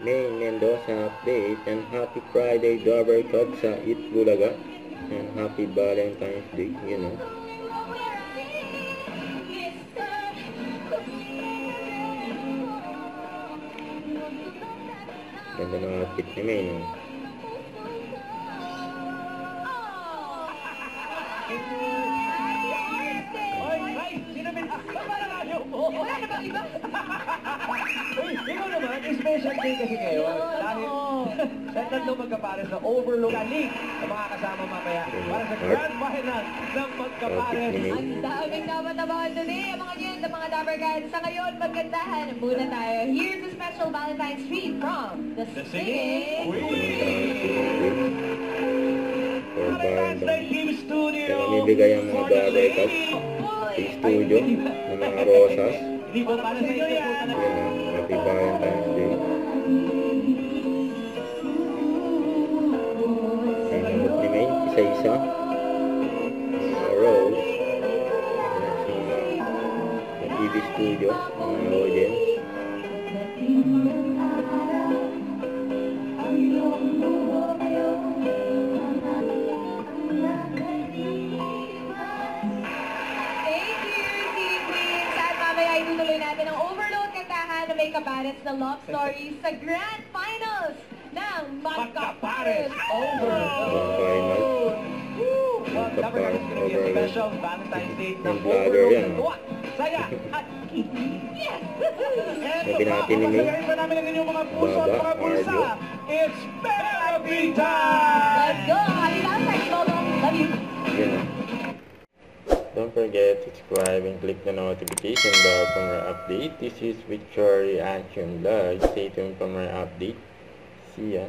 May Mendoza update and happy Friday Dabber Cup sa Itbulaga and happy Valentine's Day, you know. Ganda ng outfit ni May, no? Wala na bang iba? Uy, ikaw naman, special day kasi ngayon. Dahil sa tatlong magkapares na Overlook League na makakasama mamaya para sa grand final ng magkapares. Ang daming dapat abangan dun eh. Mga yun, mga Dabbercats. Sa ngayon, magkantahan muna tayo. Here's a special Valentine's treat from the Singing Queen! For Team Studio! Kaya namibigay ang mga Dabbercats sa studio ng mga rosas. Hindi po para sa inyo yan. Happy Valentine's Day. Ang nabot ni May, isa-isa. Mga rose. Sa TV studio, mga audience. Itutuloy natin ang Overload kantahan na may kapares na love story sa grand finals ng Magkapares Overload. Dabbercats is going to be a special Valentine's Day ng Vlogger yan. Overload. Saya at Kitty. Yes! Sabi natin ni May, Masagayin pa namin ang inyong mga puso at mga bulsa. It's therapy time! Let's go! Happy Valentine's, Lolo! Love you! yun. Don't forget to subscribe and click the notification bell for more update. This is Victory Action Vlog. Stay tuned for more update. See ya.